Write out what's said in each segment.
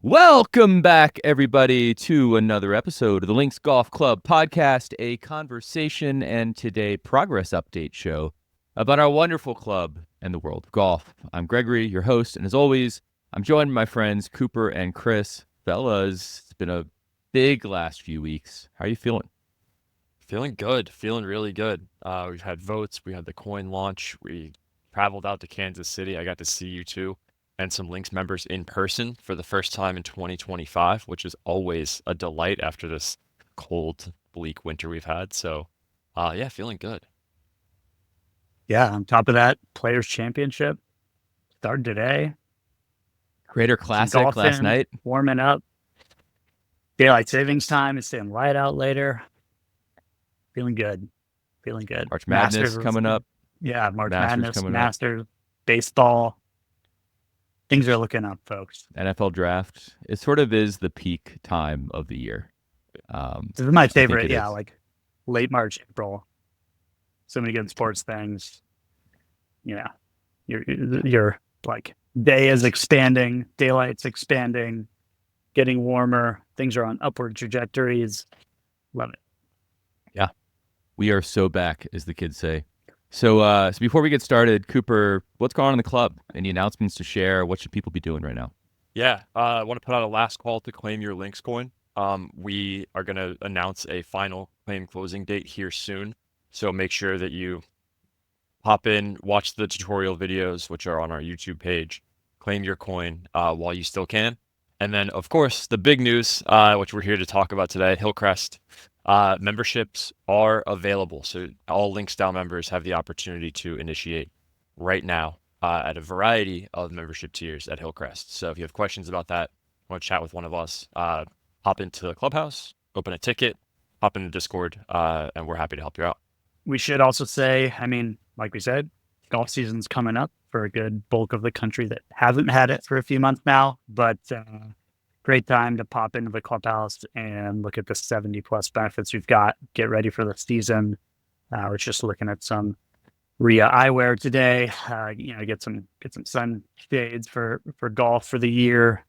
Welcome back, everybody, to another episode of the Links Golf Club podcast, a conversation and today progress update show about our wonderful club and the world of golf. I'm Gregory, your host, and as always, I'm joined by my friends Cooper and Chris. Fellas, it's been a big last few weeks. How are you feeling? Feeling good, feeling really good. We've had votes, we had the coin launch, we traveled out to Kansas City. I got to see you two and some Links members in person for the first time in 2025, which is always a delight after this cold, bleak winter we've had. So, yeah, feeling good. Yeah, on top of that, Players Championship started today. Greater Classic last night. Warming up. Daylight savings time is staying light out later. Feeling good. March Madness Masters coming up. Yeah, March Masters Madness, coming up. Masters, baseball. Things are looking up, folks. NFL draft. It sort of is the peak time of the year. This is my favorite. is. Like late March, April. So many good sports things. Yeah, your like day is expanding, daylight's expanding, getting warmer. Things are on upward trajectories. Love it. Yeah, we are so back, as the kids say. So before we get started, Cooper, what's going on in the club? Any announcements to share? What should people be doing right now? Yeah, I want to put out a last call to claim your Links coin. We are going to announce a final claim closing date here soon. So make sure that you hop in, watch the tutorial videos, which are on our YouTube page, claim your coin while you still can. And then, of course, the big news, which we're here to talk about today, Hillcrest memberships are available. So all Links Down members have the opportunity to initiate right now at a variety of membership tiers at Hillcrest. So if you have questions about that, want to chat with one of us, hop into the clubhouse, open a ticket, hop into Discord, and we're happy to help you out. We should also say, I mean, like we said, golf season's coming up for a good bulk of the country that hasn't had it for a few months now, but great time to pop into the clubhouse and look at the 70 plus benefits we've got. Get ready for the season. We're just looking at some RIA eyewear today. Get some sun shades for golf for the year.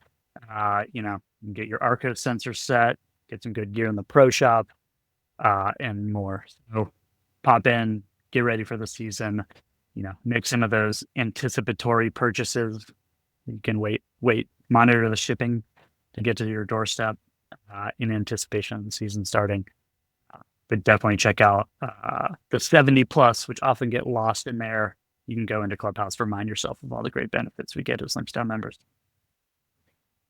Get your Arco sensor set, get some good gear in the pro shop, and more. So pop in, get ready for the season. Make some of those anticipatory purchases. You can wait, monitor the shipping to get to your doorstep in anticipation of the season starting. But definitely check out the 70 plus, which often get lost in there. You can go into Clubhouse, remind yourself of all the great benefits we get as Links Down members.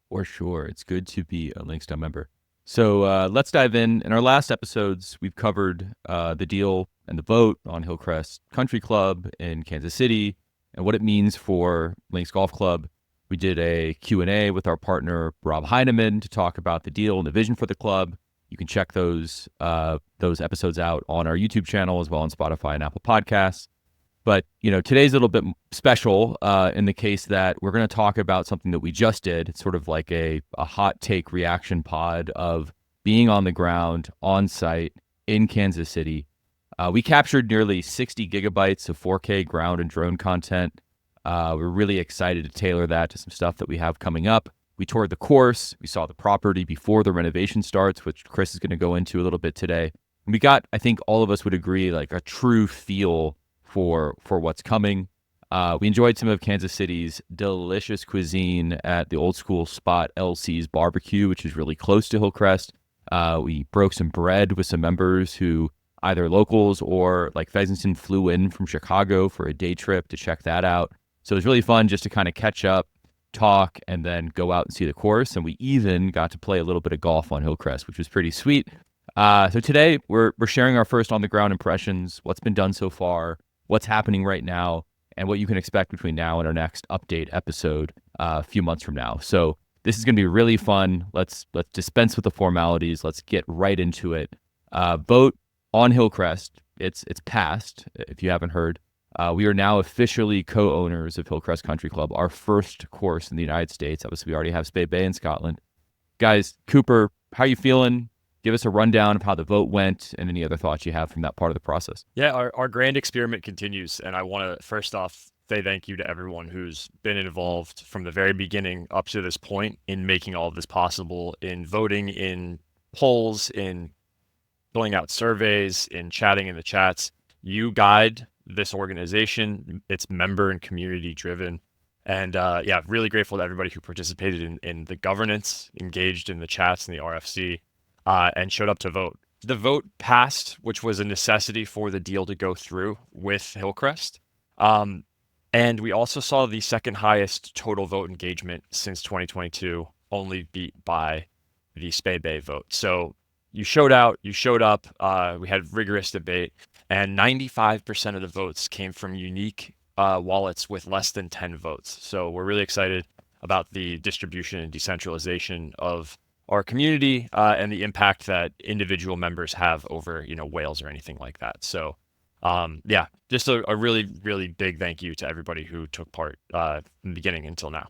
For sure. It's good to be a Links Down member. So let's dive in. In our last episodes, we've covered the deal and the vote on Hillcrest Country Club in Kansas City and what it means for Links Golf Club. We did a Q&A with our partner, Rob Heineman, to talk about the deal and the vision for the club. You can check those episodes out on our YouTube channel as well on Spotify and Apple Podcasts. But, today's a little bit special in the case that we're going to talk about something that we just did. It's sort of like a hot take reaction pod of being on the ground, on site, in Kansas City. We captured nearly 60 gigabytes of 4K ground and drone content. We're really excited to tailor that to some stuff that we have coming up. We toured the course. We saw the property before the renovation starts, which Chris is going to go into a little bit today. And we got, I think all of us would agree, like a true feel for what's coming. We enjoyed some of Kansas City's delicious cuisine at the old school spot LC's Barbecue, which is really close to Hillcrest. We broke some bread with some members who either locals or like Feisington flew in from Chicago for a day trip to check that out. So it was really fun just to kind of catch up, talk, and then go out and see the course. And we even got to play a little bit of golf on Hillcrest, which was pretty sweet. So today we're sharing our first on the ground impressions, what's been done so far, what's happening right now, and what you can expect between now and our next update episode a few months from now. So this is going to be really fun. Let's dispense with the formalities. Let's get right into it. Vote on Hillcrest. It's passed, if you haven't heard. We are now officially co-owners of Hillcrest Country Club, our first course in the United States. Obviously, we already have Spey Bay in Scotland. Guys, Cooper, how are you feeling? Give us a rundown of how the vote went and any other thoughts you have from that part of the process. Yeah, our grand experiment continues. And I want to first off say thank you to everyone who's been involved from the very beginning up to this point in making all of this possible, in voting, in polls, in filling out surveys, in chatting in the chats. You guide this organization. It's member and community driven. And yeah, really grateful to everybody who participated in the governance, engaged in the chats and the RFC, and showed up to vote. The vote passed, which was a necessity for the deal to go through with Hillcrest. And we also saw the second highest total vote engagement since 2022, only beat by the Spay Bay vote. So you showed out, you showed up, we had rigorous debate, and 95% of the votes came from unique wallets with less than 10 votes. So we're really excited about the distribution and decentralization of our community and the impact that individual members have over, whales or anything like that. So yeah, just a really, really big thank you to everybody who took part from the beginning until now.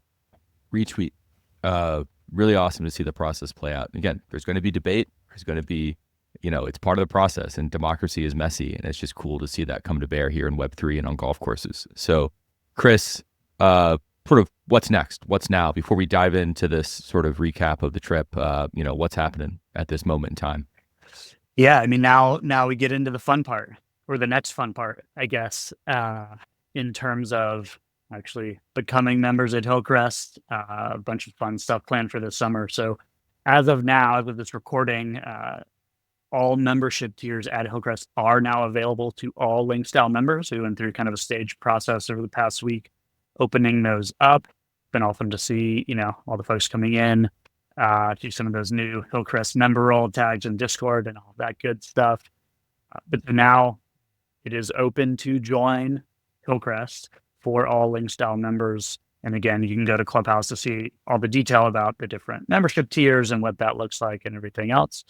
Retweet. Really awesome to see the process play out. Again, there's going to be debate. There's going to be, it's part of the process, and democracy is messy, and it's just cool to see that come to bear here in Web3 and on golf courses. So, Chris, sort of what's next? What's now? Before we dive into this sort of recap of the trip, what's happening at this moment in time? Yeah, I mean, now we get into the fun part, or the next fun part, I guess, in terms of actually becoming members at Hillcrest. A bunch of fun stuff planned for this summer. So as of now, as of this recording, all membership tiers at Hillcrest are now available to all Link Style members. We went through kind of a staged process over the past week, opening those up. Been awesome to see, all the folks coming in, to some of those new Hillcrest member role tags in Discord and all that good stuff. But now it is open to join Hillcrest for all Link Style members. And again, you can go to Clubhouse to see all the detail about the different membership tiers and what that looks like and everything else.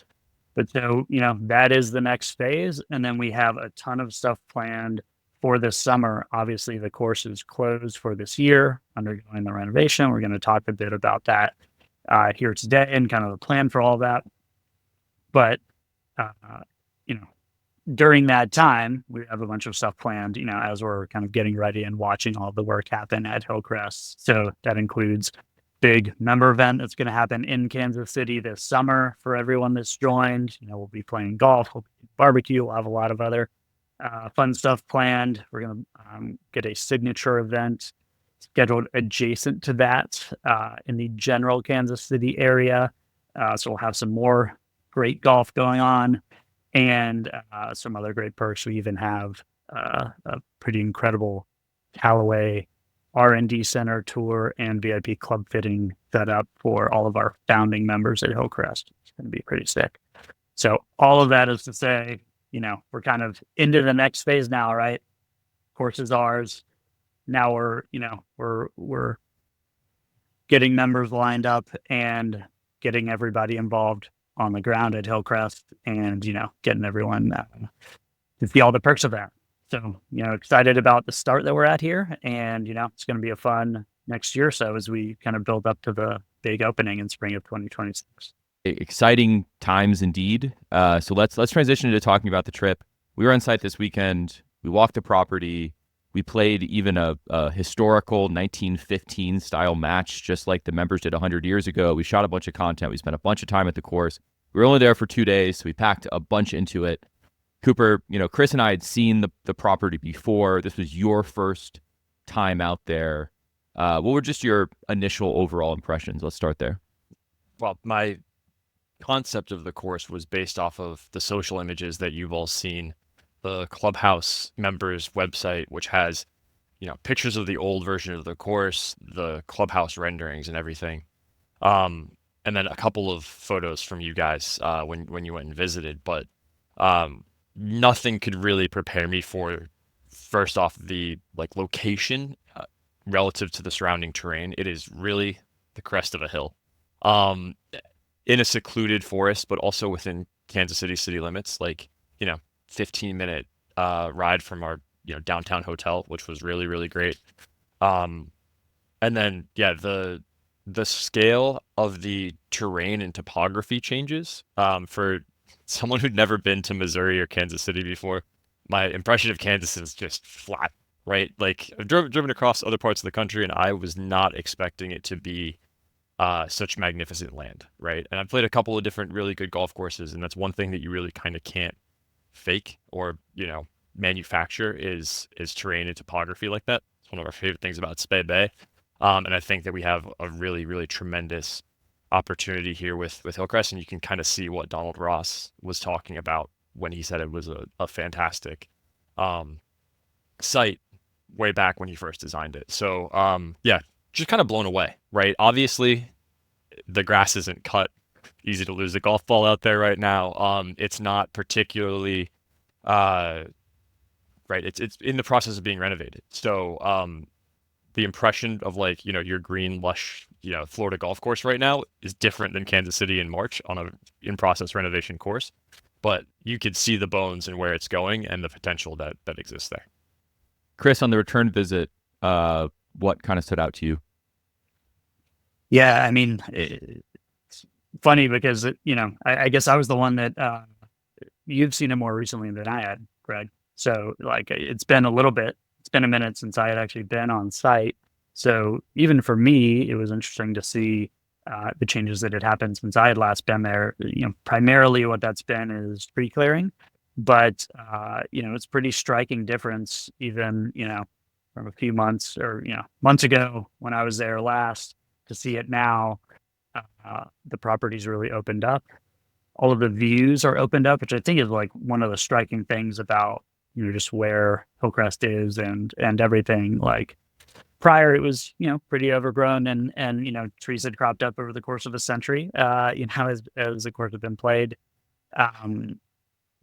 But so, that is the next phase. And then we have a ton of stuff planned for this summer. Obviously, the course is closed for this year, undergoing the renovation. We're going to talk a bit about that here today and kind of the plan for all that. But, during that time, we have a bunch of stuff planned, as we're kind of getting ready and watching all the work happen at Hillcrest. So that includes big member event that's going to happen in Kansas City this summer for everyone that's joined. We'll be playing golf, we'll be barbecue, we'll have a lot of other fun stuff planned. We're going to get a signature event scheduled adjacent to that in the general Kansas City area. So we'll have some more great golf going on and some other great perks. We even have a pretty incredible Callaway R&D Center tour and VIP club fitting set up for all of our founding members at Hillcrest. It's going to be pretty sick. So all of that is to say, we're kind of into the next phase now, right? Course is ours. Now we're getting members lined up and getting everybody involved on the ground at Hillcrest and, getting everyone to see all the perks of that. So, excited about the start that we're at here. And, it's going to be a fun next year or so as we kind of build up to the big opening in spring of 2026. Exciting times indeed. So let's transition into talking about the trip. We were on site this weekend. We walked the property. We played even a historical 1915 style match, just like the members did 100 years ago. We shot a bunch of content. We spent a bunch of time at the course. We were only there for 2 days, so we packed a bunch into it. Cooper, Chris and I had seen the property before. This was your first time out there. What were just your initial overall impressions? Let's start there. Well, my concept of the course was based off of the social images that you've all seen. The Clubhouse members website, which has, pictures of the old version of the course, the Clubhouse renderings and everything. And then a couple of photos from you guys when you went and visited. But nothing could really prepare me for, first off, the location relative to the surrounding terrain. It is really the crest of a hill in a secluded forest, but also within Kansas City city limits, 15-minute ride from our downtown hotel, which was really, really great. And then the scale of the terrain and topography changes for someone who'd never been to Missouri or Kansas City before. My impression of Kansas is just flat right? Like I've driven across other parts of the country, and I was not expecting it to be such magnificent land, right? And I've played a couple of different really good golf courses, and that's one thing that you really kind of can't fake or manufacture is terrain and topography like that. It's one of our favorite things about Spey Bay, and I think that we have a really really tremendous opportunity here with Hillcrest, and you can kind of see what Donald Ross was talking about when he said it was a fantastic site way back when he first designed it. So yeah, just kind of blown away, right? Obviously, the grass isn't cut. Easy to lose the golf ball out there right now. It's not particularly right. It's in the process of being renovated. So the impression of like your green lush Florida golf course right now is different than Kansas City in March on a in process renovation course, but you could see the bones and where it's going and the potential that exists there. Chris, on the return visit, what kind of stood out to you? Yeah, I mean, it's funny because I guess I was the one that you've seen it more recently than I had, Greg. So like it's been a little bit. It's been a minute since I had actually been on site. So even for me, it was interesting to see the changes that had happened since I had last been there. Primarily what that's been is tree clearing, but it's pretty striking difference even from a few months or months ago when I was there last to see it now. The property's really opened up. All of the views are opened up, which I think is like one of the striking things about just where Hillcrest is and everything. Like prior, it was pretty overgrown and trees had cropped up over the course of a century. As the course had been played,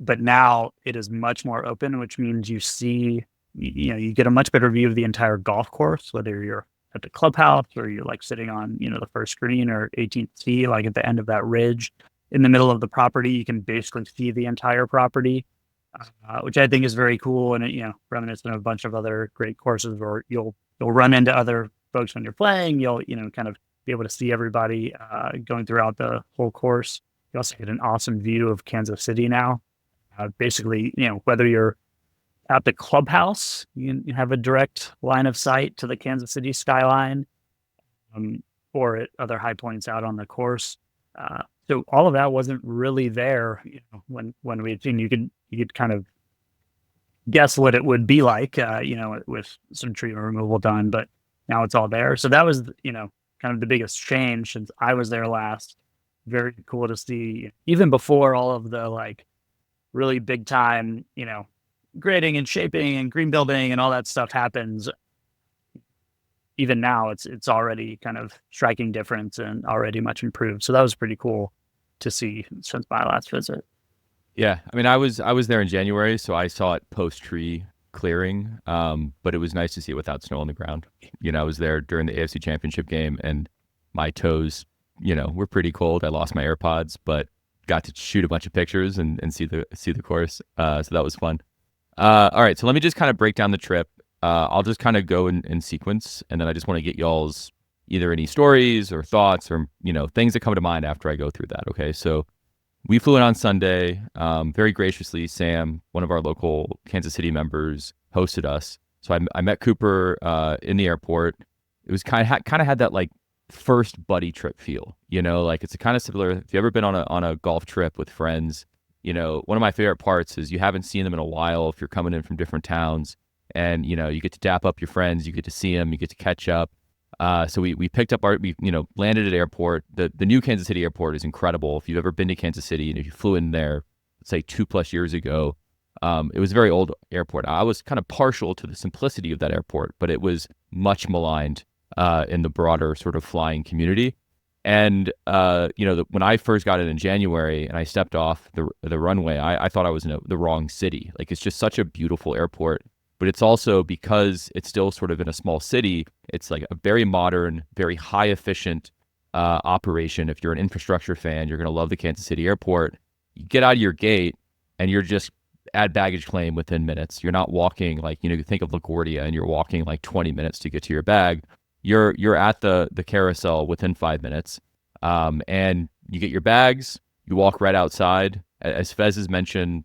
but now it is much more open, which means you see you get a much better view of the entire golf course, whether you're at the clubhouse or you're like sitting on the first green or 18th tee, like at the end of that ridge in the middle of the property. You can basically see the entire property, which I think is very cool, and reminiscent of a bunch of other great courses where you'll run into other folks when you're playing. You'll kind of be able to see everybody going throughout the whole course. You also get an awesome view of Kansas City now. Basically, whether you're at the clubhouse, you have a direct line of sight to the Kansas City skyline, or at other high points out on the course. So all of that wasn't really there, when we had seen. You could kind of guess what it would be like, with some tree removal done, but now it's all there. So that was, kind of the biggest change since I was there last. Very cool to see, even before all of the like really big time, grading and shaping and green building and all that stuff happens. Even now it's already kind of striking difference and already much improved. So that was pretty cool to see since my last visit. Yeah, I mean, I was there in January, so I saw it post tree clearing, but it was nice to see it without snow on the ground. I was there during the AFC Championship game, and my toes, were pretty cold. I lost my AirPods, but got to shoot a bunch of pictures and see the course. So that was fun. All right, so let me just kind of break down the trip. I'll just kind of go in sequence, and then I just want to get y'all's either any stories or thoughts or things that come to mind after I go through that. Okay, so we flew in on Sunday. Very graciously, Sam, one of our local Kansas City members, hosted us. So I met Cooper in the airport. It was kind of had that like first buddy trip feel. Like it's a kind of similar. If you ever been on a golf trip with friends, one of my favorite parts is you haven't seen them in a while if you're coming in from different towns, and you get to dap up your friends, you get to see them, you get to catch up. So we picked up we landed at airport. The new Kansas City airport is incredible. If you've ever been to Kansas City and if you flew in there, let's say 2+ years ago, it was a very old airport. I was kind of partial to the simplicity of that airport, but it was much maligned in the broader sort of flying community. And when I first got in January and I stepped off the runway, I thought I was in the wrong city. Like it's just such a beautiful airport. But it's also, because it's still sort of in a small city, it's like a very modern, very high efficient operation. If you're an infrastructure fan, you're going to love the Kansas City airport. You get out of your gate and you're just at baggage claim within minutes. You're not walking like, you think of LaGuardia and you're walking like 20 minutes to get to your bag. You're at the carousel within 5 minutes. And you get your bags, you walk right outside. As Fez has mentioned,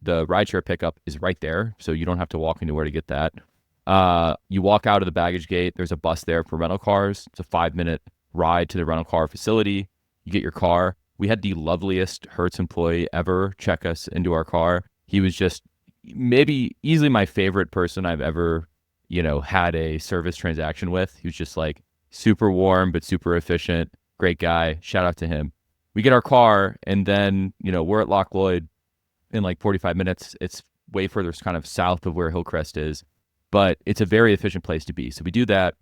the rideshare pickup is right there, so you don't have to walk anywhere to get that. You walk out of the baggage gate. There's a bus there for rental cars. It's a 5-minute ride to the rental car facility. You get your car. We had the loveliest Hertz employee ever check us into our car. He was just maybe easily my favorite person I've ever, had a service transaction with. He was just like super warm, but super efficient. Great guy. Shout out to him. We get our car, and then, we're at Loch Lloyd in like 45 minutes. It's way further kind of south of where Hillcrest is, but it's a very efficient place to be. So we do that,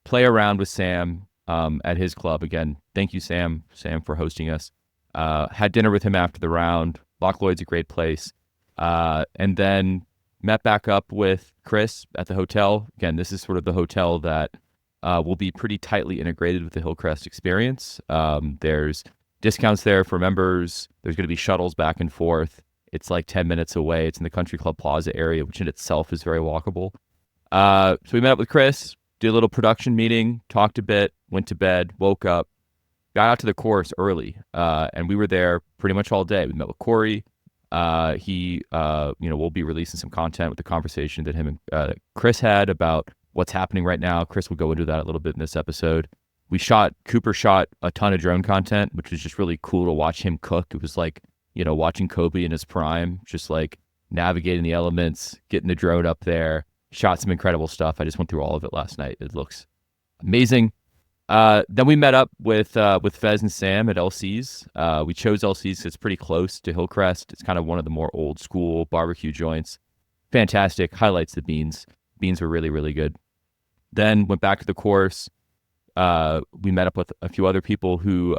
play around with Sam at his club. Again, thank you, Sam, for hosting us. Had dinner with him after the round. Loch Lloyd's a great place. And then met back up with Chris at the hotel. Again, this is sort of the hotel that will be pretty tightly integrated with the Hillcrest experience. There's discounts there for members. There's going to be shuttles back and forth. It's like 10 minutes away. It's in the Country Club Plaza area, which in itself is very walkable. So we met up with Chris, did a little production meeting, talked a bit, went to bed, woke up, got out to the course early, and we were there pretty much all day. We met with Corey. He we'll be releasing some content with the conversation that him and Chris had about what's happening right now. Chris will go into that a little bit in this episode. Cooper shot a ton of drone content, which was just really cool to watch him cook. It was like, watching Kobe in his prime, just like navigating the elements, getting the drone up there, shot some incredible stuff. I just went through all of it last night. It looks amazing. Then we met up with Fez and Sam at LC's. We chose LC's because it's pretty close to Hillcrest. It's kind of one of the more old school barbecue joints. Fantastic. Highlights the beans. Beans were really, really good. Then went back to the course. We met up with a few other people who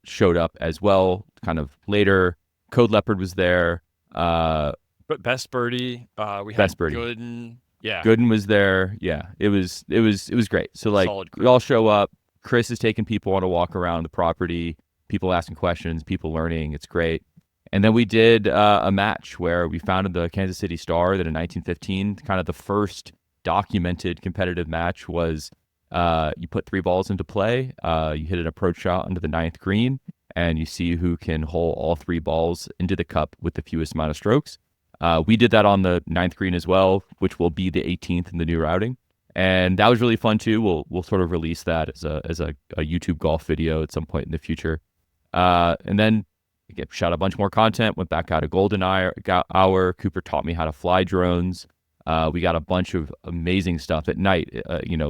showed up as well kind of later. Code Leopard was there. But Best Birdie, we Best had Birdie. Gooden. Yeah. Gooden was there. Yeah, it was great. So like Solid we all show up. Chris is taking people on a walk around the property, people asking questions, people learning. It's great. And then we did a match where we founded the Kansas City Star that in 1915, kind of the first documented competitive match was you put 3 balls into play, you hit an approach shot under the 9th green, and you see who can hole all 3 balls into the cup with the fewest amount of strokes. We did that on the 9th green as well, which will be the 18th in the new routing. And that was really fun too. We'll sort of release that as a YouTube golf video at some point in the future. And then again, shot a bunch more content, went back out a golden hour. Cooper taught me how to fly drones. We got a bunch of amazing stuff at night.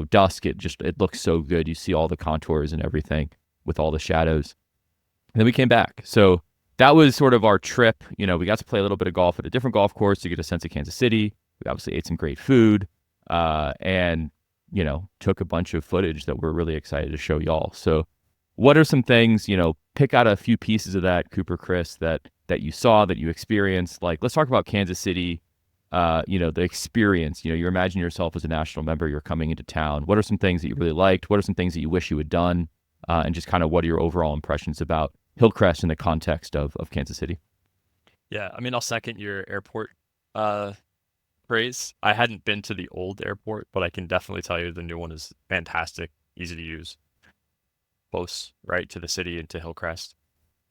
Dusk, it looks so good. You see all the contours and everything with all the shadows. And then we came back. So that was sort of our trip. We got to play a little bit of golf at a different golf course to get a sense of Kansas City. We obviously ate some great food. And took a bunch of footage that we're really excited to show y'all. So what are some things, pick out a few pieces of that, Cooper, Chris, that you saw, that you experienced. Like, let's talk about Kansas City, the experience. You imagine yourself as a national member, you're coming into town. What are some things that you really liked? What are some things that you wish you had done? And just kind of what are your overall impressions about Hillcrest in the context of Kansas City? Yeah, I mean, I'll second your airport praise. I hadn't been to the old airport, but I can definitely tell you the new one is fantastic, easy to use, close right to the city and to Hillcrest.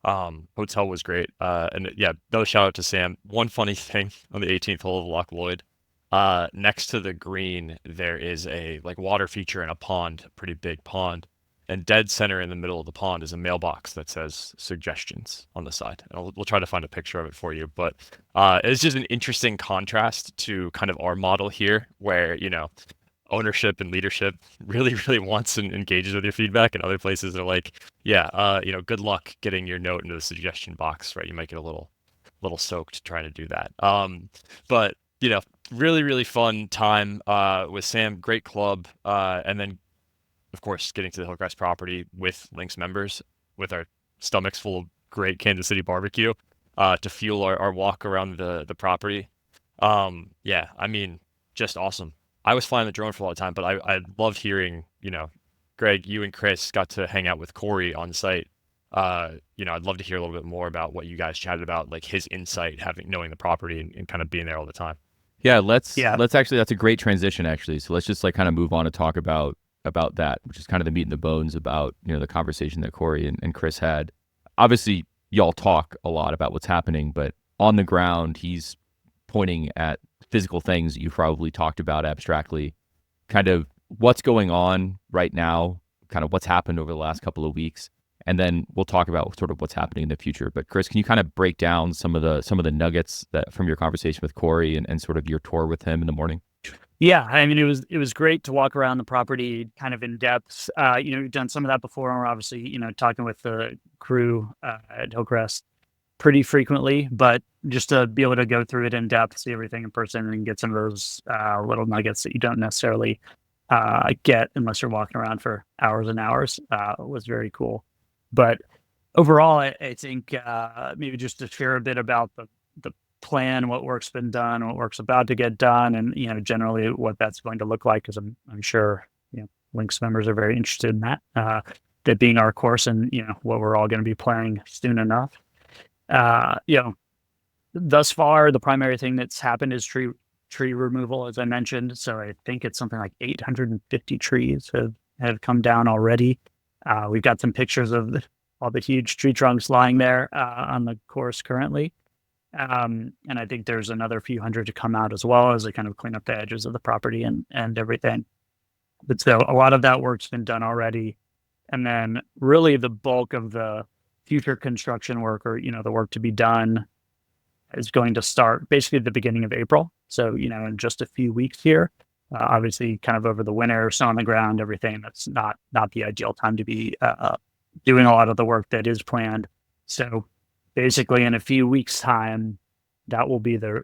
Hotel was great. And yeah, no shout out to Sam. One funny thing on the 18th hole of Loch Lloyd, next to the green, there is a like water feature in a pond, a pretty big pond. And dead center in the middle of the pond is a mailbox that says suggestions on the side. And we'll try to find a picture of it for you. But it's just an interesting contrast to kind of our model here where, ownership and leadership really, really wants and engages with your feedback. And other places are like, yeah, good luck getting your note into the suggestion box, right? You might get a little soaked trying to do that. But, really, really fun time with Sam, great club. And then, of course, getting to the Hillcrest property with Links members, with our stomachs full of great Kansas City barbecue, to fuel our walk around the property. Yeah, I mean, just awesome. I was flying the drone for a lot of time, but I loved hearing, Greg, you and Chris got to hang out with Corey on site. I'd love to hear a little bit more about what you guys chatted about, like his insight, knowing the property and kind of being there all the time. Yeah, let's actually, that's a great transition actually. So let's just like kind of move on to talk about that, which is kind of the meat and the bones about, the conversation that Corey and Chris had. Obviously, y'all talk a lot about what's happening, but on the ground, he's pointing at physical things that you probably talked about abstractly kind of what's going on right now, kind of what's happened over the last couple of weeks, and then we'll talk about sort of what's happening in the future. But Chris, can you kind of break down some of the nuggets that from your conversation with Corey and sort of your tour with him in the morning? Yeah, I mean, it was great to walk around the property kind of in depth. We've done some of that before, and we're obviously, talking with the crew at Hillcrest pretty frequently, but just to be able to go through it in depth, see everything in person, and get some of those little nuggets that you don't necessarily get unless you're walking around for hours and hours was very cool. But overall, I think maybe just to share a bit about the plan, what work's been done, what work's about to get done, and generally what that's going to look like, because I'm sure Links members are very interested in that. That being our course, and what we're all going to be playing soon enough. Thus far, the primary thing that's happened is tree removal, as I mentioned. So I think it's something like 850 trees have come down already. We've got some pictures of all the huge tree trunks lying there on the course currently. And I think there's another few hundred to come out as well, as they kind of clean up the edges of the property and everything. But so a lot of that work's been done already. And then really the bulk of the future construction work, or, the work to be done, is going to start basically at the beginning of April. So, in just a few weeks here. Obviously, kind of over the winter, snow on the ground, everything. That's not the ideal time to be doing a lot of the work that is planned. So basically, in a few weeks' time, that will be the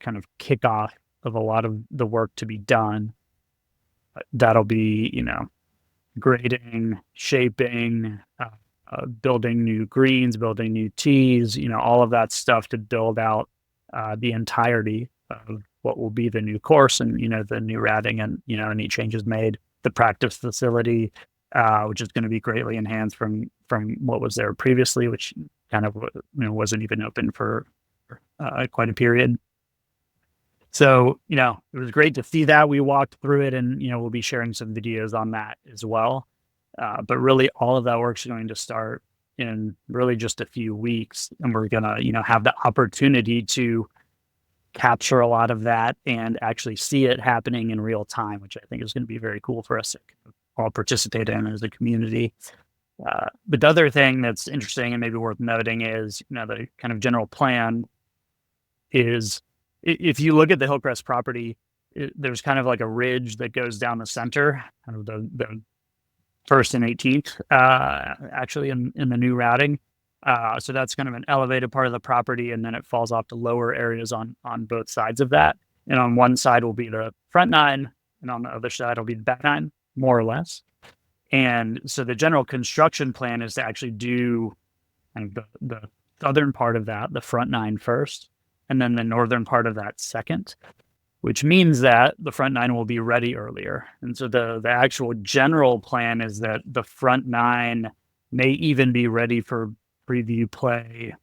kind of kickoff of a lot of the work to be done. That'll be, grading, shaping, building new greens, building new tees, all of that stuff to build out the entirety of what will be the new course, and, the new ratting, and, any changes made. The practice facility, which is going to be greatly enhanced from what was there previously, which kind of wasn't even open for quite a period. So, it was great to see that. We walked through it, and, we'll be sharing some videos on that as well. But really, all of that work's going to start in really just a few weeks, and we're going to, have the opportunity to capture a lot of that and actually see it happening in real time, which I think is going to be very cool for us to all participate in as a community. But the other thing that's interesting and maybe worth noting is, the kind of general plan is, if you look at the Hillcrest property, there's kind of like a ridge that goes down the center, kind of the 1st and 18th, actually in the new routing. So that's kind of an elevated part of the property, and then it falls off to lower areas on both sides of that. And on one side will be the front 9, and on the other side will be the back 9, more or less. And so the general construction plan is to actually do kind of the southern part of that, the front 9 first, and then the northern part of that second, which means that the front 9 will be ready earlier. And so the actual general plan is that the front 9 may even be ready for preview play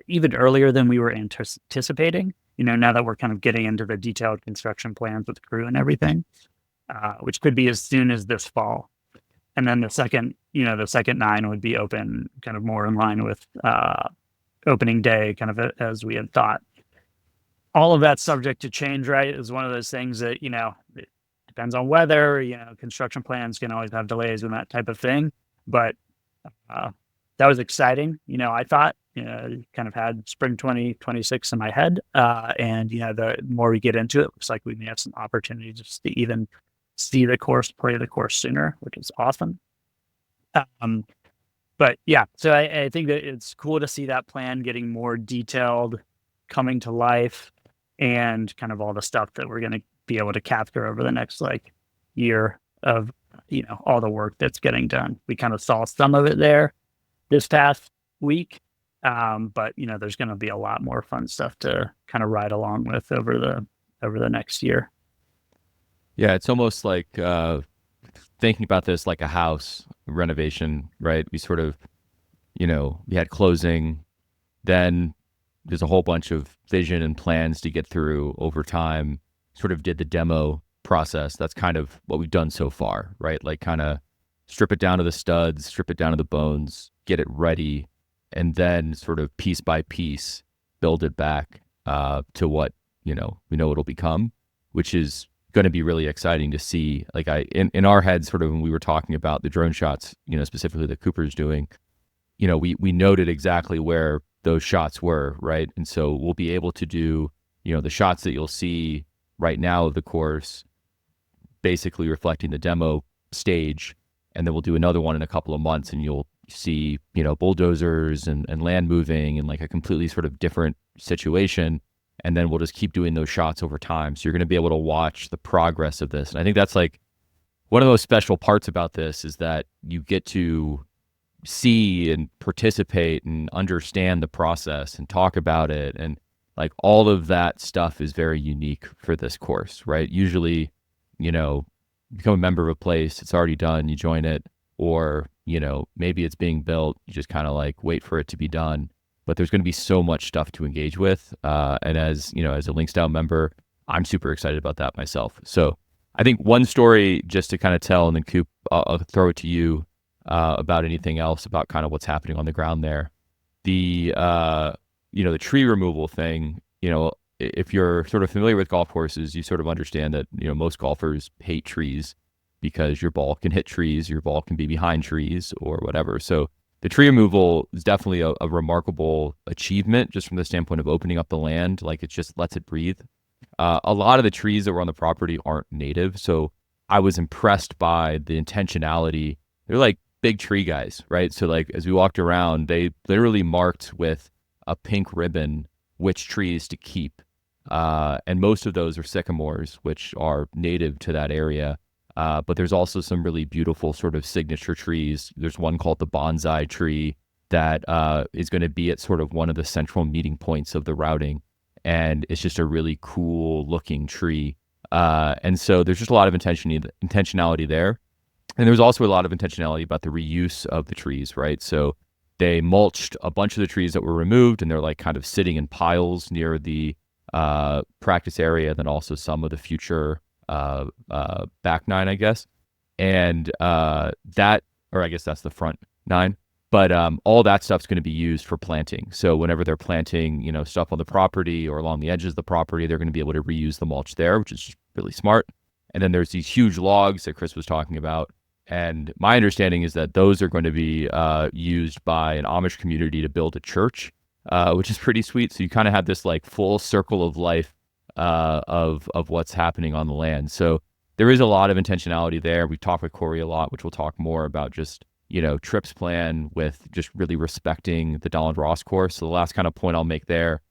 even earlier than we were anticipating, now that we're kind of getting into the detailed construction plans with the crew and everything, which could be as soon as this fall. And then the second 9 would be open kind of more in line with opening day, kind of as we had thought. All of that's subject to change, right? Is one of those things that, it depends on weather, construction plans can always have delays and that type of thing. But that was exciting. I thought, kind of had spring 2026 in my head. And, the more we get into it, looks like we may have some opportunity just to even see the course, play the course sooner, which is awesome. But yeah, so I think that it's cool to see that plan getting more detailed, coming to life, and kind of all the stuff that we're going to be able to capture over the next year of, all the work that's getting done. We kind of saw some of it there this past week. But there's going to be a lot more fun stuff to kind of ride along with over the next year. Yeah, it's almost like thinking about this like a house renovation, right? We sort of, we had closing, then there's a whole bunch of vision and plans to get through over time, sort of did the demo process. That's kind of what we've done so far, right? Like kind of strip it down to the studs, strip it down to the bones, get it ready, and then sort of piece by piece build it back to what, we know it'll become, which is going to be really exciting to see. Like in our heads, sort of when we were talking about the drone shots, specifically that Cooper's doing, we noted exactly where those shots were, right? And so we'll be able to do, the shots that you'll see right now of the course, basically reflecting the demo stage. And then we'll do another one in a couple of months, and you'll see, bulldozers and land moving and like a completely sort of different situation. And then we'll just keep doing those shots over time. So you're going to be able to watch the progress of this. And I think that's like one of those special parts about this, is that you get to see and participate and understand the process and talk about it. And like all of that stuff is very unique for this course, right? Usually, become a member of a place, it's already done, you join it, or, maybe it's being built, you just kind of like wait for it to be done. But there's going to be so much stuff to engage with. And as a Links.Down member, I'm super excited about that myself. So I think one story just to kind of tell, and then Coop, I'll throw it to you about anything else about kind of what's happening on the ground there. The the tree removal thing, if you're sort of familiar with golf courses, you sort of understand that, most golfers hate trees because your ball can hit trees, your ball can be behind trees or whatever. So the tree removal is definitely a remarkable achievement just from the standpoint of opening up the land. Like it just lets it breathe. A lot of the trees that were on the property aren't native. So I was impressed by the intentionality. They're like big tree guys, right? So like as we walked around, they literally marked with a pink ribbon which trees to keep. And most of those are sycamores, which are native to that area. But there's also some really beautiful sort of signature trees. There's one called the bonsai tree that is going to be at sort of one of the central meeting points of the routing. And it's just a really cool looking tree. And so there's just a lot of intentionality there. And there's also a lot of intentionality about the reuse of the trees, right? So they mulched a bunch of the trees that were removed, and they're like kind of sitting in piles near the practice area, then also some of the future back nine, I guess. And or I guess that's the front nine. But all that stuff's going to be used for planting. So whenever they're planting, stuff on the property or along the edges of the property, they're going to be able to reuse the mulch there, which is just really smart. And then there's these huge logs that Chris was talking about. And my understanding is that those are going to be used by an Amish community to build a church, which is pretty sweet. So you kind of have this like full circle of life of what's happening on the land. So there is a lot of intentionality there. We talked with Corey a lot, which we'll talk more about, just Tripp's plan with just really respecting the Donald Ross course. So the last kind of point I'll make there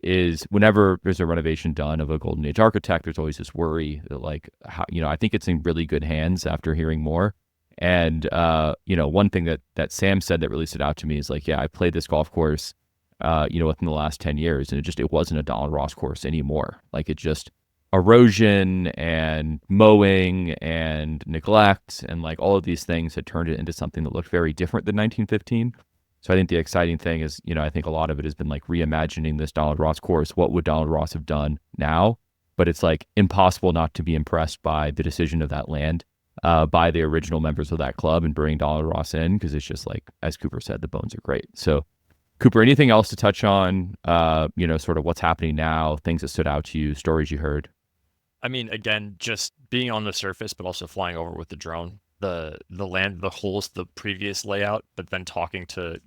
is whenever there's a renovation done of a Golden Age architect, there's always this worry that like, how, I think it's in really good hands after hearing more. And, one thing that Sam said that really stood out to me is like, yeah, I played this golf course, within the last 10 years, and it wasn't a Donald Ross course anymore. Like it just erosion and mowing and neglect and like all of these things had turned it into something that looked very different than 1915. So I think the exciting thing is, I think a lot of it has been like reimagining this Donald Ross course. What would Donald Ross have done now? But it's like impossible not to be impressed by the decision of that land, by the original members of that club and bringing Donald Ross in, because it's just like, as Cooper said, the bones are great. So Cooper, anything else to touch on, sort of what's happening now, things that stood out to you, stories you heard? I mean, again, just being on the surface, but also flying over with the drone, the land, the holes, the previous layout, but then talking to,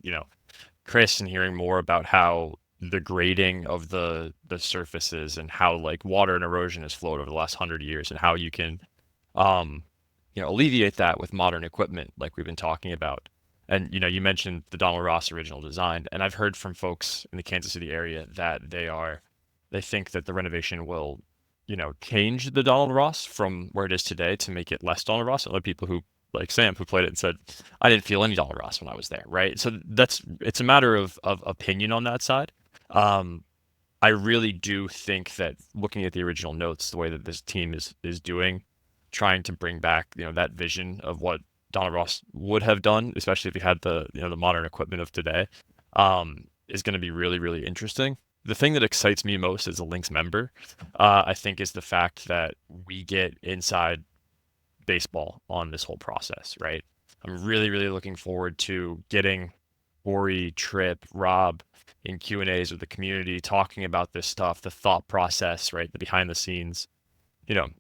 Chris and hearing more about how the grading of the surfaces and how like water and erosion has flowed over the last 100 years and how you can, alleviate that with modern equipment like we've been talking about. And, you mentioned the Donald Ross original design, and I've heard from folks in the Kansas City area that they think that the renovation will change the Donald Ross from where it is today to make it less Donald Ross. Other people who, like Sam, who played it and said, I didn't feel any Donald Ross when I was there, right? So it's a matter of opinion on that side. I really do think that looking at the original notes, the way that this team is doing, trying to bring back, that vision of what Donald Ross would have done, especially if he had the modern equipment of today, is going to be really, really interesting. The thing that excites me most as a Lynx member, I think, is the fact that we get inside baseball on this whole process, right? I'm really, really looking forward to getting Corey, Tripp, Rob in Q&As with the community, talking about this stuff, the thought process, right? The behind the scenes.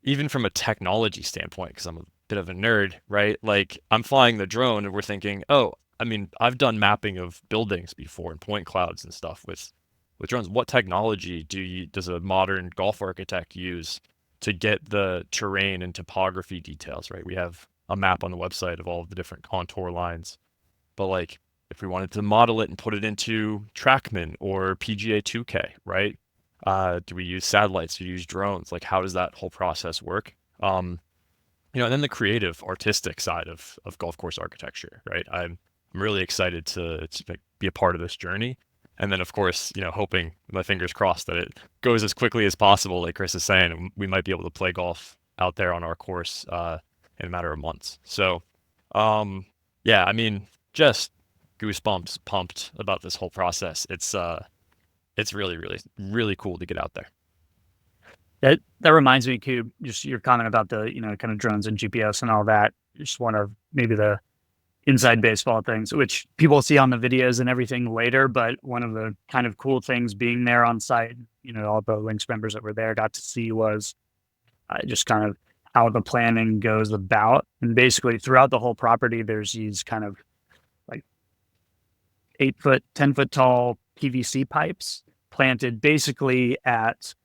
even from a technology standpoint, because I'm a bit of a nerd, right? Like I'm flying the drone and we're thinking, oh, I mean, I've done mapping of buildings before and point clouds and stuff with drones. What technology does a modern golf architect use to get the terrain and topography details, right? We have a map on the website of all of the different contour lines, but like if we wanted to model it and put it into TrackMan or PGA 2K, right? Do we use satellites? Do we use drones? Like, how does that whole process work? And then the creative, artistic side of golf course architecture, right? I'm really excited to like, be a part of this journey. And then, of course, hoping my fingers crossed that it goes as quickly as possible, like Chris is saying, and we might be able to play golf out there on our course in a matter of months. So, yeah, I mean, just goosebumps, pumped about this whole process. It's really, really, really cool to get out there. That reminds me, Cube, just your comment about the, kind of drones and GPS and all that. Just one of maybe the inside baseball things, which people see on the videos and everything later. But one of the kind of cool things being there on site, all the Links members that were there got to see was just kind of how the planning goes about. And basically throughout the whole property, there's these kind of like 8-foot, 10-foot tall PVC pipes planted basically at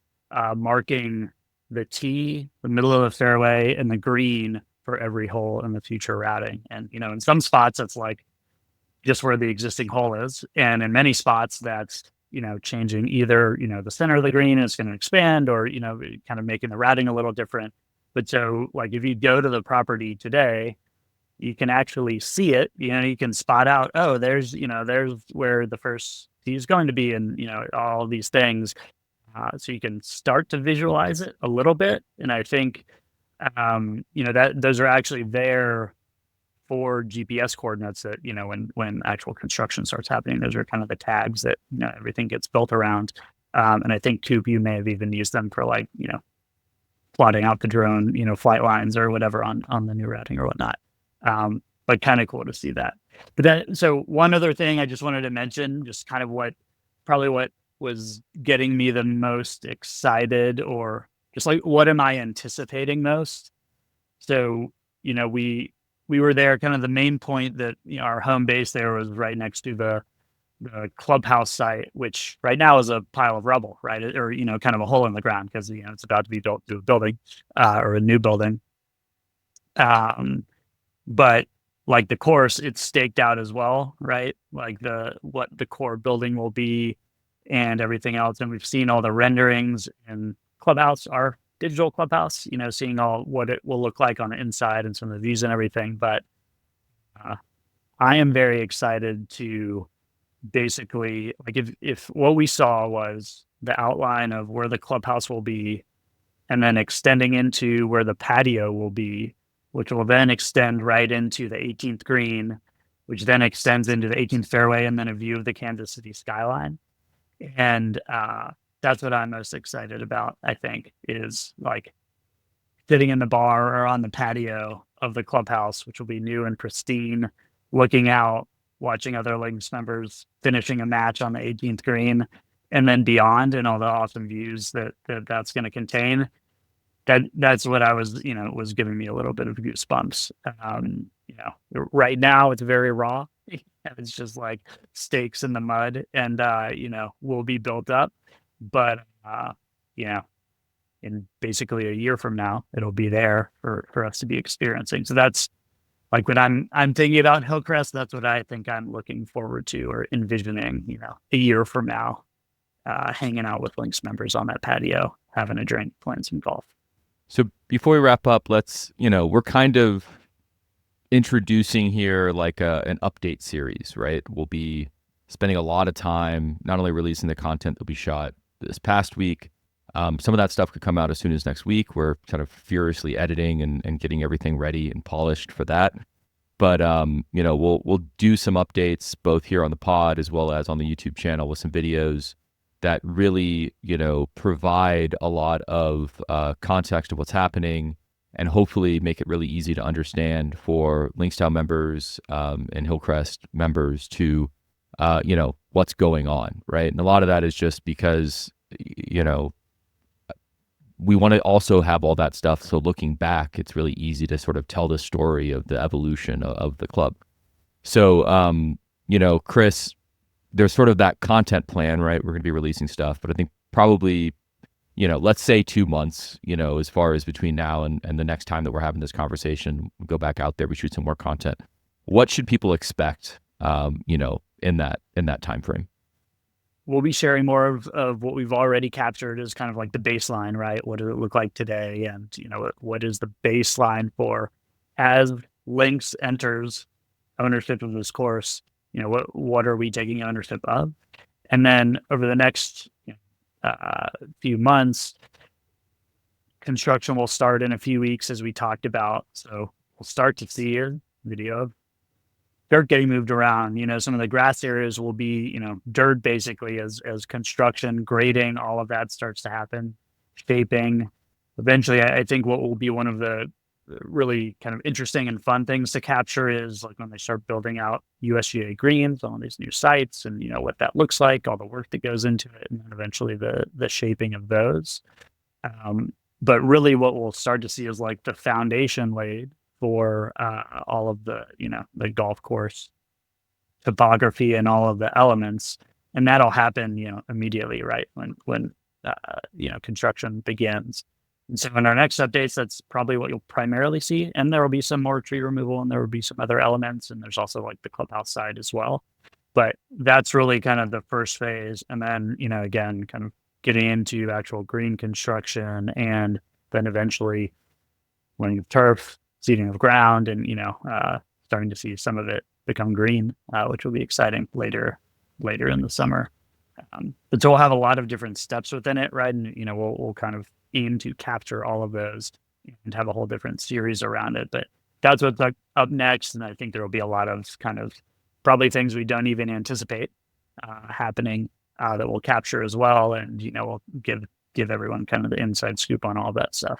marking the tee, the middle of the fairway, and the green for every hole in the future routing. And, in some spots, it's like just where the existing hole is. And in many spots, that's, changing either, the center of the green is going to expand or, kind of making the routing a little different. But so like if you go to the property today, you can actually see it, you can spot out, oh, there's where the first tee is going to be and, all these things. So you can start to visualize it a little bit. And I think, that those are actually there for GPS coordinates that, when actual construction starts happening, those are kind of the tags that, everything gets built around. And I think Coop, you may have even used them for like, plotting out the drone, flight lines or whatever on the new routing or whatnot. But kind of cool to see that. But so one other thing I just wanted to mention, just kind of what was getting me the most excited, or just like what am I anticipating most? So, we were there, kind of the main point that our home base there was right next to the clubhouse site, which right now is a pile of rubble, right? Or, kind of a hole in the ground because it's about to be built to a building or a new building. But like the course, it's staked out as well, right? Like what the core building will be and everything else. And we've seen all the renderings in Clubhouse, our digital Clubhouse, seeing all what it will look like on the inside and some of the views and everything. But I am very excited to basically, like if what we saw was the outline of where the clubhouse will be and then extending into where the patio will be, which will then extend right into the 18th green, which then extends into the 18th fairway and then a view of the Kansas City skyline. And that's what I'm most excited about, I think, is like sitting in the bar or on the patio of the clubhouse, which will be new and pristine, looking out, watching other Links members finishing a match on the 18th green, and then beyond and all the awesome views that's going to contain. That's what I was, was giving me a little bit of goosebumps. Right now it's very raw. It's just like stakes in the mud and, will be built up. But, in basically a year from now, it'll be there for us to be experiencing. So that's like when I'm thinking about Hillcrest, that's what I think I'm looking forward to or envisioning, a year from now, hanging out with Links members on that patio, having a drink, playing some golf. So before we wrap up, let's, we're kind of introducing here like an update series, right? We'll be spending a lot of time not only releasing the content that'll be shot this past week. Some of that stuff could come out as soon as next week. We're kind of furiously editing and getting everything ready and polished for that. But we'll do some updates both here on the pod as well as on the YouTube channel with some videos that really, provide a lot of context of what's happening and hopefully make it really easy to understand for Linkstyle members and Hillcrest members to, what's going on, right? And a lot of that is just because, we want to also have all that stuff. So looking back, it's really easy to sort of tell the story of the evolution of the club. So, Chris, there's sort of that content plan, right? We're going to be releasing stuff, but I think probably, let's say 2 months, as far as between now and the next time that we're having this conversation, we go back out there, we shoot some more content. What should people expect, in that time frame? We'll be sharing more of what we've already captured as kind of like the baseline, right? What does it look like today? And, what is the baseline for as Links enters ownership of this course? What are we taking ownership of? And then over the next few months, construction will start in a few weeks, as we talked about. So we'll start to see a video of dirt getting moved around. Some of the grass areas will be, dirt basically as construction, grading, all of that starts to happen, shaping. Eventually, I think what will be one of the really kind of interesting and fun things to capture is like when they start building out USGA greens on these new sites and, what that looks like, all the work that goes into it, and then eventually the shaping of those. But really what we'll start to see is like the foundation laid for all of the, the golf course topography and all of the elements. And that'll happen, immediately, right? When construction begins. And so in our next updates, that's probably what you'll primarily see. And there will be some more tree removal and there will be some other elements. And there's also like the clubhouse side as well. But that's really kind of the first phase. And then, again, kind of getting into actual green construction and then eventually laying of turf, seeding of ground, and, starting to see some of it become green, which will be exciting later in the summer. But so we'll have a lot of different steps within it, right? And, we'll kind of aim to capture all of those and have a whole different series around it. But that's what's up next. And I think there will be a lot of kind of probably things we don't even anticipate happening that we'll capture as well. And, we'll give everyone kind of the inside scoop on all that stuff.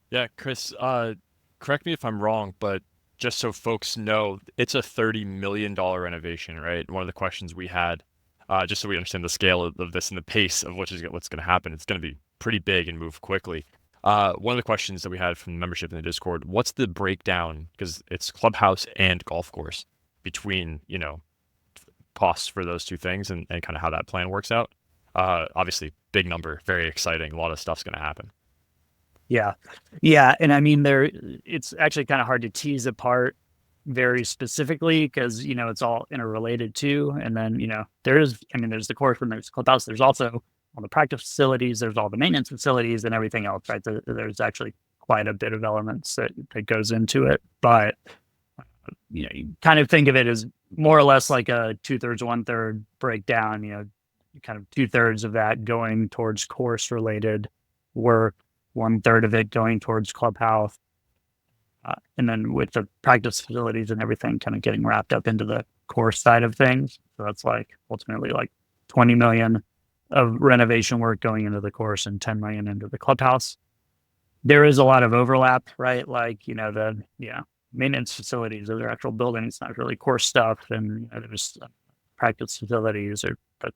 Yeah, Chris, correct me if I'm wrong, but just so folks know, it's a $30 million renovation, right? One of the questions we had, just so we understand the scale of this and the pace of what's going to happen, it's going to be pretty big and move quickly. One of the questions that we had from membership in the Discord, what's the breakdown, because it's clubhouse and golf course, between, costs for those two things and kind of how that plan works out? Obviously, big number, very exciting. A lot of stuff's going to happen. Yeah. Yeah. And I mean, it's actually kind of hard to tease apart very specifically because, it's all interrelated too. And then, there's the course and there's clubhouse. There's also all the practice facilities. There's all the maintenance facilities and everything else, right? There's actually quite a bit of elements that goes into it. But, you kind of think of it as more or less like a 2/3, 1/3 breakdown, kind of 2/3 of that going towards course related work, 1/3 of it going towards clubhouse. And then with the practice facilities and everything kind of getting wrapped up into the course side of things. So that's like ultimately like 20 million of renovation work going into the course and 10 million into the clubhouse. There is a lot of overlap, right? Like, the maintenance facilities or their actual buildings, not really course stuff. And there's practice facilities or the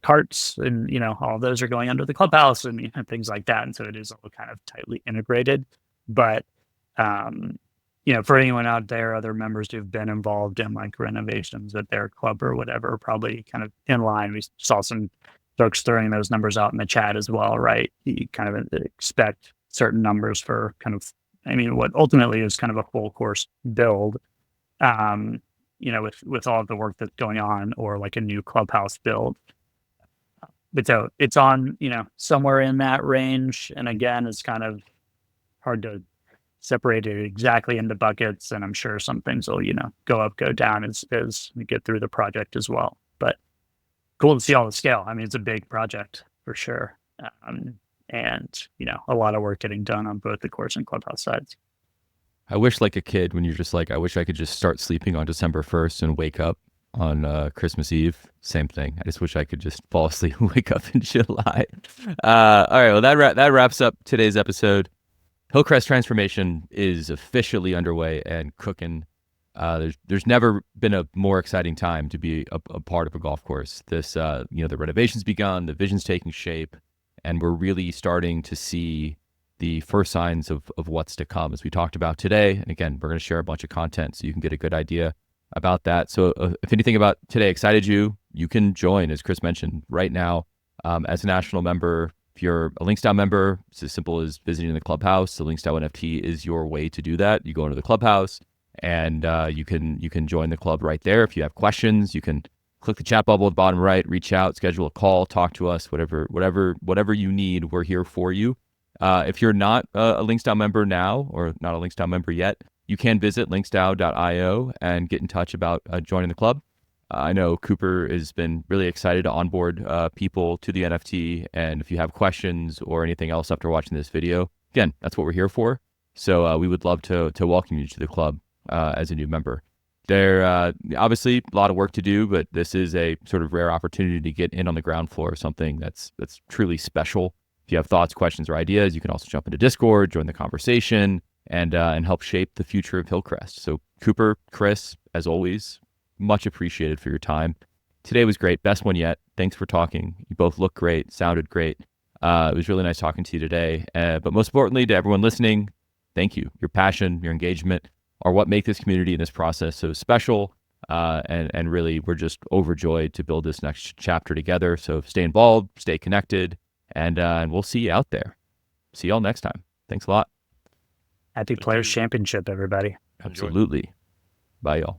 carts and, all those are going under the clubhouse and things like that. And so it is all kind of tightly integrated. But, for anyone out there, other members who've been involved in like renovations at their club or whatever, probably kind of in line. We saw some folks throwing those numbers out in the chat as well, right? You kind of expect certain numbers for kind of, what ultimately is kind of a full course build, with all of the work that's going on or like a new clubhouse build. But so it's on, somewhere in that range. And again, it's kind of hard to separate it exactly into buckets. And I'm sure some things will, go up, go down as we get through the project as well. But cool to see all the scale. It's a big project for sure. And, a lot of work getting done on both the course and clubhouse sides. I wish like a kid when you're just like, I wish I could just start sleeping on December 1st and wake up on Christmas Eve. Same thing. I just wish I could just fall asleep and wake up in July. All right. Well, that wraps up today's episode. Hillcrest transformation is officially underway and cooking. There's never been a more exciting time to be a part of a golf course. This, the renovation's begun, the vision's taking shape, and we're really starting to see the first signs of what's to come, as we talked about today. And again, we're going to share a bunch of content so you can get a good idea about that. So if anything about today excited you, you can join, as Chris mentioned, right now as a national member. If you're a LinksDAO member, it's as simple as visiting the clubhouse. The LinksDAO NFT is your way to do that. You go into the clubhouse and you can join the club right there. If you have questions, you can click the chat bubble at the bottom right, reach out, schedule a call, talk to us, whatever you need, we're here for you. If you're not a LinksDAO member now or not a LinksDAO member yet, you can visit linksdao.io and get in touch about joining the club. I know Cooper has been really excited to onboard people to the NFT. And if you have questions or anything else after watching this video, again, that's what we're here for. So we would love to welcome you to the club as a new member. There obviously a lot of work to do, but this is a sort of rare opportunity to get in on the ground floor of something that's truly special. If you have thoughts, questions, or ideas, you can also jump into Discord, join the conversation, and help shape the future of Hillcrest. So Cooper, Chris, as always, much appreciated for your time. Today was great. Best one yet. Thanks for talking. You both look great, sounded great. It was really nice talking to you today. But most importantly, to everyone listening, thank you. Your passion, your engagement are what make this community and this process so special. And really, we're just overjoyed to build this next chapter together. So stay involved, stay connected, and we'll see you out there. See y'all next time. Thanks a lot. Happy Players Championship, everybody. Enjoy. Absolutely. Bye, y'all.